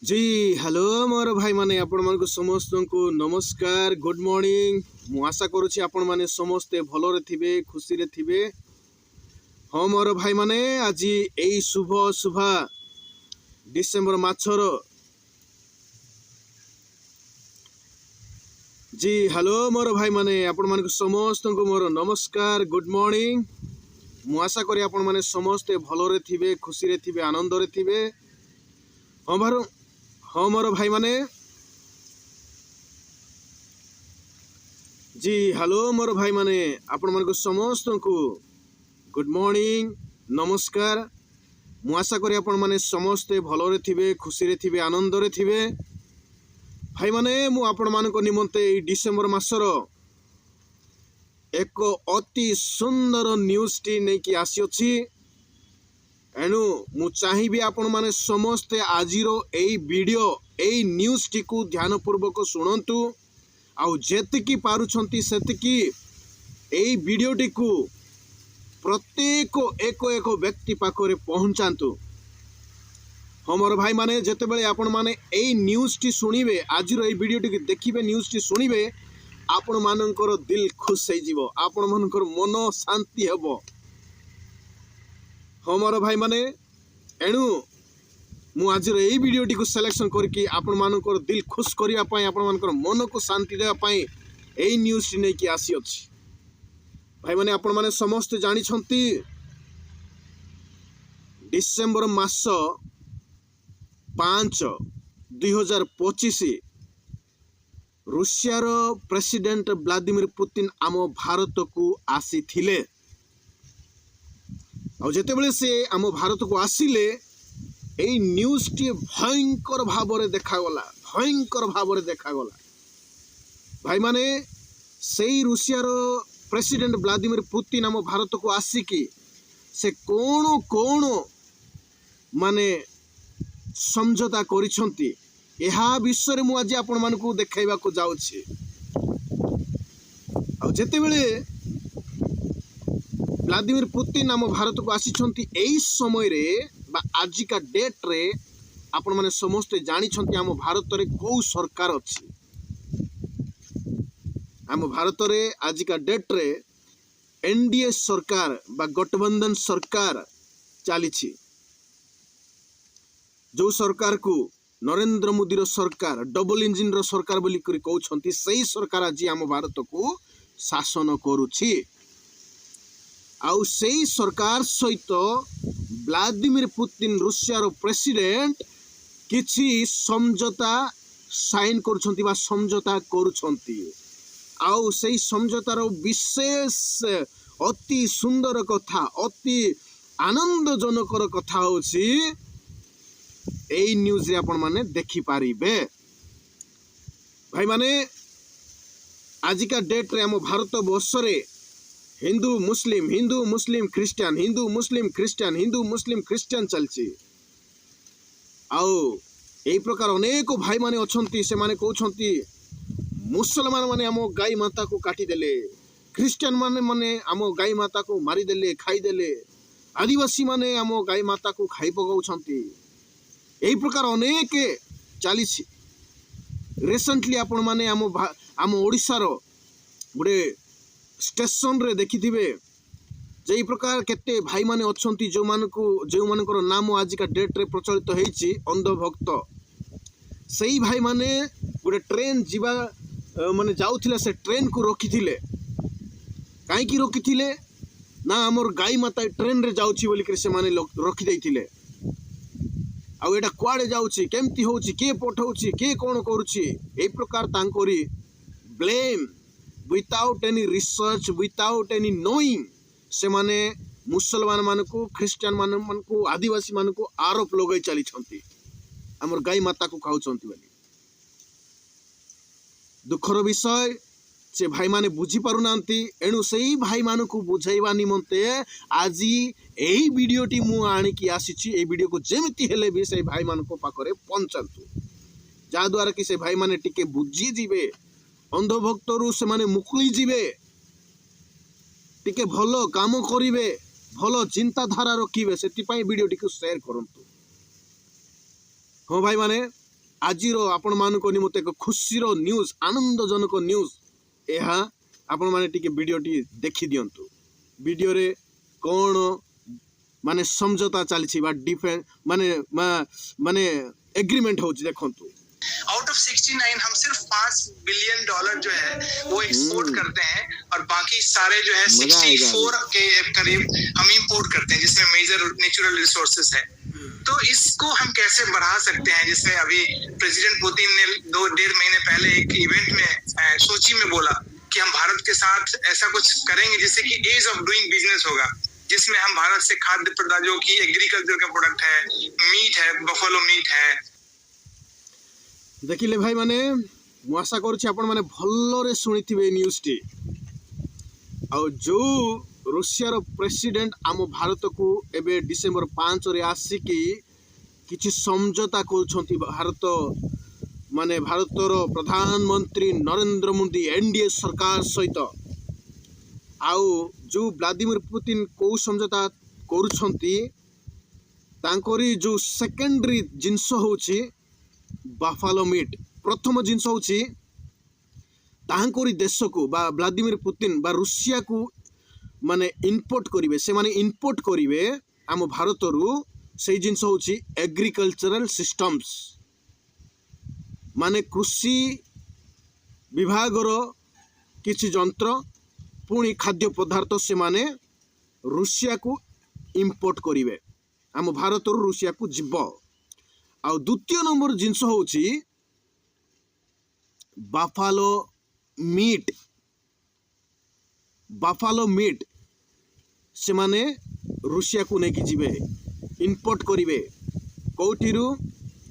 जी hello मोर भाई माने आपण मानक समस्त को नमस्कार गुड मॉर्निंग। मु आशा करूछि आपण माने समस्ते भलो रे थिबे खुशी रे थिबे। हाँ मोर भाई माने आज एई शुभ शुभा डिसेंबर माछर जी हेलो मोर भाई माने आपण मानक समस्त को मोर नमस्कार गुड मॉर्निंग। मु आशा करी आपण माने समस्ते भलो रे थिबे खुशी रे थिबे आनंद रे थिबे। हाँ मोर भाई माने जी हेलो मोर भाई माने आपण मानक समस्त को गुड मॉर्निंग नमस्कार। मु आशा करी आपण माने समस्ते भलो रे थिबे खुशी रे थिबे आनंद रे थिबे। भाई माने मु आपण मानक निमंते डिसेंबर मासर एक अति सुंदर न्यूज टी नै कि आसी अछि। एणु मु चाहिबी आपण माने समस्ते आजिरो एई वीडियो एई न्यूज टी को ध्यान पूर्वक सुनंतु आउ जेतिकी पारुछंती सेतिकी एई वीडियो टी को प्रत्येक एक व्यक्ति पाखरे पहुंचांतु। हमर भाई माने जेते बेले आपण माने एई न्यूज टी सुनिबे आजिरो एई वीडियो टी देखिबे न्यूज टी सुनिबे आपण मानकर दिल खुश हो जीवो आपण मानकर मन शांति हेबो। हमर भाई माने एणु मु आज एई वीडियो टी को सिलेक्शन करके आपण मानकर दिल खुश करिया पई आपण मानकर मन को शांति देवा पई एई न्यूज टी नै कि आसी अछि। भाई माने आपण माने समस्त जानि छंती डिसेंबर मास 5 2025 रूसियार प्रेसिडेंट व्लादिमीर पुतिन आम भारत को आसी थिले। और जेते बेले से आम भारत को आसिले एई न्यूज टी भयंकर भावरे देखागला भाई माने सेई रूसियार प्रेसिडेंट व्लादिमीर पुतिन आम भारत को आसिकी से कोण माने समझौता करिसंती एहा विषय मु आज आपण मानकु देखाइबा को जाउछि। आ जेते बेले व्लादिमीर पुतिन आम भारत को आसिछंती एई समय रे बा आजिका डेट रे आपण माने समस्त जानि छंती आम भारत रे को सरकार अछि। आम भारत रे आजिका डेट रे एनडीए सरकार बा गठबंधन सरकार चली। जो सरकार को नरेंद्र मोदी रो सरकार डबल इंजिन रो सरकार बोली करी कहउछंती सही सरकार आज आम भारत को शासन करुछि। आउ सही सरकार सहित व्लादिमीर पुतिन रूसिया रो प्रेसिडेंट किछि समझौता साइन करुछंती बा समझौता करुछंती। आउ सही समझौतार विशेष अति सुंदर कथा अति आनंदजनकर कथा होछि एई न्यूज रे आपण माने देखि पारिबे। भाई माने आजिका डेट रे हम भारत वर्ष रे हिंदू मुस्लिम क्रिश्चियन चलछि। आउ एई प्रकार अनेक भाई माने अछंती से माने कहउछंती मुसलमान माने हम गाय माता को काटी देले, क्रिश्चियन माने हम गाय माता को मारी देले खाई देले, आदिवासी माने हम गाय माता को खाई पकाउछंती। एई प्रकार अनेक चली। रिसेंटली आपण माने आम ओडिसा रो गोटे स्टेशन रे देखिथिबे जे प्रकार केते भाई माने अछंती जो मानकर नाम आजिका डेट रे प्रचलित होईची अंधभक्त। सही भाई माने गोटे ट्रेन जीवा माने जाउथिला से ट्रेन को रोकिथिले। काहे की रोकिथिले ना हमर गाय माता ट्रेन रे जाउची बोली के से माने रोकी दैथिले। आउ एटा कुआडे जाउची केमती होउची के पठाउची के कोन करूची ए प्रकार तांकोरी blame without any research without any knowing से माने मुसलमान मानकु क्रिश्चियन मानकु आदिवासी मानकु आरोप लगै चली छंती हमर गाय माता को खाउछंती बोली। दुखर विषय से भाई माने बुझी पारु नांती। एणु सही भाई मानकु बुझाइबा निमंते आज एही वीडियो टी मु आनी की आसीची। ए वीडियो को जेमिति हेले भी से भाई मानको पाखरे पहुंचंतु जा द्वारा कि से भाई माने टिके बुझी जीवे अंधभक्तरू से माने मुकुली जीवे टिके भलो काम करिवे भलो चिंताधारा रखिवे। से वीडियो टी को शेयर करंतु। हाँ भाई माने आज आपण मान निमंते एक खुशीर न्यूज आनंदजनक न्यूज यह आपण माने टिके वीडियोटी देखि दियंतु वीडियो रे कौन माने समझौता चली डिफेंस माने माने एग्रीमेंट हो देखंतु आउट ऑफ 69 हम सिर्फ $5 बिलियन जो है वो एक्सपोर्ट करते हैं और बाकी सारे जो है 64 के करीब हम इंपोर्ट करते हैं जिसमें मेजर नेचुरल रिसोर्सेस है। तो इसको हम कैसे बढ़ा सकते हैं, जिससे अभी प्रेसिडेंट पुतिन ने 2-1.5 महीने पहले एक इवेंट में सोची में बोला कि हम भारत के साथ ऐसा कुछ करेंगे जिससे कि ईज ऑफ डूइंग बिजनेस होगा, जिसमें हम भारत से खाद्य पदार्थ जो कि एग्रीकल्चर का प्रोडक्ट है, मीट है, बफेलो मीट है। देखिले भाई माने मु आशा करूछि आपण माने भल्लरे सुनिथिबे न्यूज टी आ जो रूसिया प्रेसिडेंट आम भारत को एबे डिसेंबर 5 रे आसिकी किछि समझौता करूछंती भारत माने भारतर प्रधानमंत्री नरेंद्र मोदी एनडीए सरकार सहित आउ जो व्लादिमीर पुतिन को समझौता करूछंती तांकोरी जो सेकेंडरी जिंस होछि बाफालो मीट। प्रथम जिंस होछि तांकोरी देश को बा व्लादिमीर पुतिन बा रूसिया को माने इंपोर्ट करिवे, से माने इंपोर्ट करिवे आम भारत रु से जिंस होछि एग्रीकल्चरल सिस्टम्स माने कृषि विभाग रो किछि जंत्र पुणी खाद्य पदार्थ से माने रूसिया को इंपोर्ट करिवे, आम भारत रु रूसिया को जीव। आ द्वितीय नंबर जिंस होछि बाफालो मीट। बाफालो मीट से माने रूसिया को नेकी जीवे इंपोर्ट करिवे कोठिरु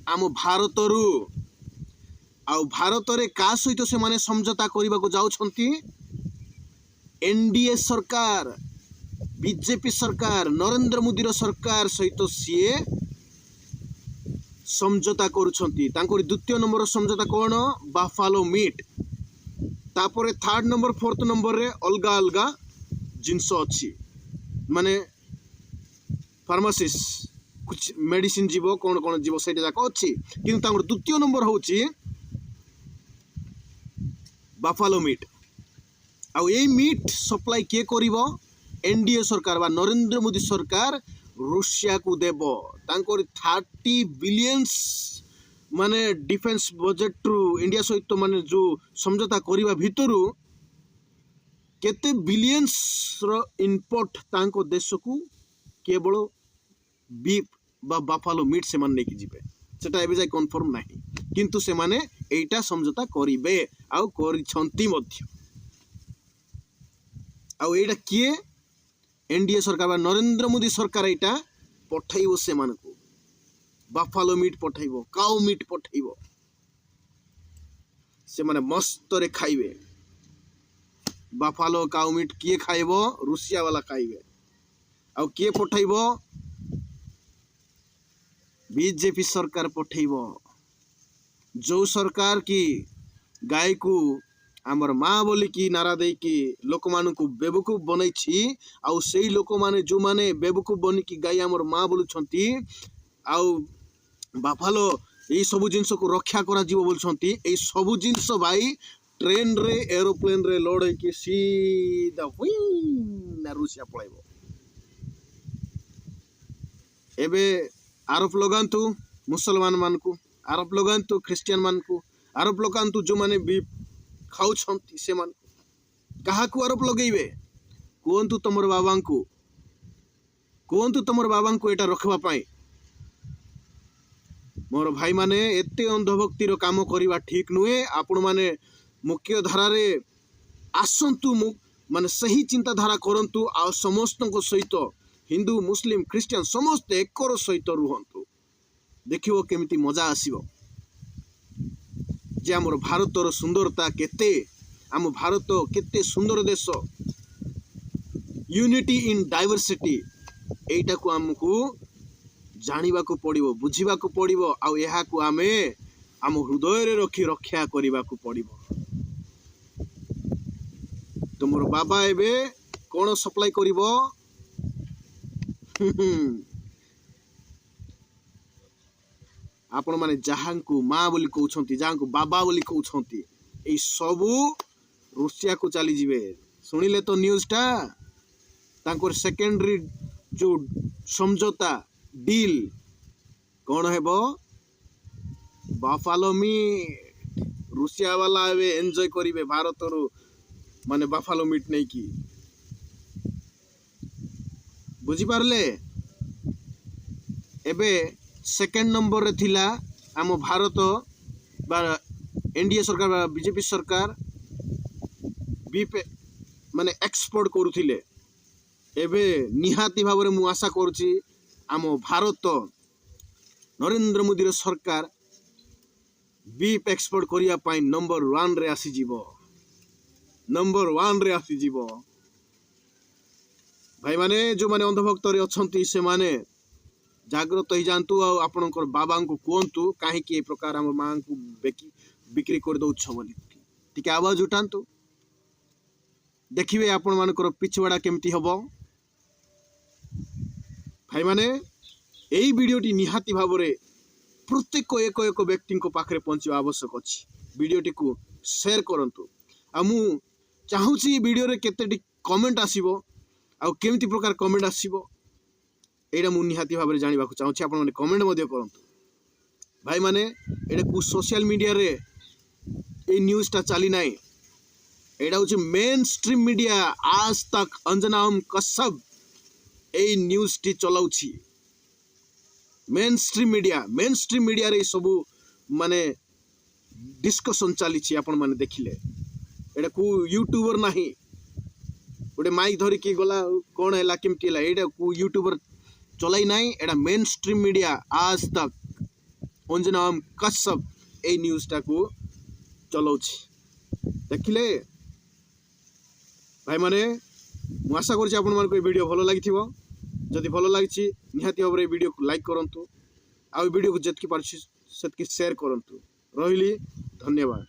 आम भारत रु। आ भारत रे का सहित से माने समझौता करबा को जाउछंती एनडीए सरकार, बीजेपी सरकार, नरेंद्र मोदी रो सरकार सहित सीए समझौता करुछंती। तांकोर द्वितीय नंबर समझौता कौन बाफालो मीट। तापरे थर्ड नंबर फोर्थ नंबर रे अलगा अलगा जिनस अच्छी माने फार्मासिस कुछ मेडिसिन जीव कौन कौन जीव से जाक अच्छी, किंतु तांकोर द्वितीय नंबर होची बाफालो मीट। आ ये मीट सप्लाई किए करिवो एनडीए सरकार बा नरेंद्र मोदी सरकार रूसिया को देव। तांकोर 30 बिलियंस माने डिफेंस बजेट रु इंडिया सहित माने जो समझौता करिवा भितरु केते बिलियंस रो इंपोर्ट तांको देश को केवल बीफ बा बाफालो मीट से माने नेकी जिवे, सेटा एबे जाय कन्फर्म नाही, किंतु से माने एटा समझौता करिवे आउ करिछंती मध्य। आउ एटा किए एनडीए सरकार बा नरेंद्र मोदी सरकार एटा पठाइबो से मानको बाफालो मीट पठाइबो, काउ मीट पठाइबो, से माने मस्त रे खाइबे। बाफालो काउ मीट किए खाइबो रूसिया वाला खाइबे। आउ किए पठाइबो बीजेपी सरकार पठाइबो, जो सरकार की गाय को आमर माँ बोली की नारा दे कि लोक मान को बेवकूफ बनई छी। आउ सेई लोक माने जो माने बेवकूफ बनी की गाय आमर माँ बोलुछंती आउ बाफालो ये सब जिनस को रक्षा करा जीव बोलछंती। ए सब जिनस भाई ट्रेन रे एरोप्लेन रे लोड है कि सीधा हुई ना रूसिया पळाइबो। एबे आरोप लगांतु मुसलमान मान को, आरोप लगांतु क्रिश्चियन मान को, आरोप लगांतु जो माने भी खाउछंती से मान कहा को आरोप लगेइबे। कोंतु तमर बाबा को, कोंतु तमर बाबा को एटा रखबा पाई। मोर भाई माने एते अंधभक्ति रो काम करिवा ठीक नुहे। आपण माने मुख्य धारा रे आसंतु माने सही चिंता धारा करंतु आ समस्त को सहित हिंदू मुस्लिम क्रिश्चियन समस्त एकर सहित रुहंतु। देखिबो केमिति मजा आसीबो जे आमर भारतर सुंदरता केते, आम भारत केते सुंदर देश, यूनिटी इन डाइवर्सिटी एटा को हमकु जानिबा को पड़िबो, बुझिबा को पड़िबो। आ एहा को आमे आम हृदय रे रखी रक्षा करिबा को पड़िबो। तुमर बाबा एबे कोन सप्लाई करिवो आपण माने जहांकु माँ बोली कहउछंती जहांकु बाबा बोली कहउछंती एई सबू रूसिया को चली जिवे सुनिले तो न्यूज टा तांकर सेकेंडरी जो समझौता डील कौन हेबो बाफालो मीट रूसिया वाला एवे एंजॉय करिवे भारत रो माने बाफालो मीट नहीं की बुझी पारले एबे सेकेंड नंबर रे थिला आम भारत बा एनडीए सरकार बा बीजेपी सरकार बीफ माने एक्सपोर्ट करुथिले एबे निहाती भाव मु आशा करुछि आम भारत नरेंद्र मोदी रो सरकार बीफ एक्सपोर्ट करिया पाई नंबर 1 रे आसी जीवो नंबर 1 रे आसी जीवो भाई माने जो माने अंधभक्त रे अछंती से माने जागृत हो जातु आपणकर बाबा को कहतु कहीं प्रकार आम माँ को बिक्री कर दौछ बोली टिके आवाज उठातु देखिए आपण मानकर पिछवाड़ा केमती हम भाई माने यही वीडियोटी निहाती भाव में प्रत्येक एक एक व्यक्ति पाखे पहुँचवा आवश्यक अच्छी वीडियोटी को शेयर करंतु आ मु चाहूँगी वीडियो रे केतेटी कमेंट आसीबो आ केमती प्रकार कमेंट आसीबो एटा मु निहाती भाव में जाना चाहूँगी आपण माने कमेंट मध्य करंतु भाई माने एटा को सोशल मीडिया रे ए न्यूज़ टा चली नाई एटा होची main stream media Aaj Tak Anjana Kashyap ए न्यूज़ टी चलाउछि मेन स्ट्रीम मीडिया रे सब माने डिस्कशन चली आपण माने देखिले एटा को यूट्यूबर नाही गोटे माइक धरी की गला कौन है केमती है एटा को यूट्यूबर चलाई नाई एटा main stream media Aaj Tak Anjana Kashyap ए न्यूज़ टा को चलाउछि देखिले भाई माने मु आशा करछि आपण मानको ए वीडियो भलो लागिथिबो जदि भलो लागिछि निहाती भाबरे वीडियो को लाइक करंतु आ वीडियो को जतकी पारछि सेतकी शेयर करंतु रहिली धन्यवाद।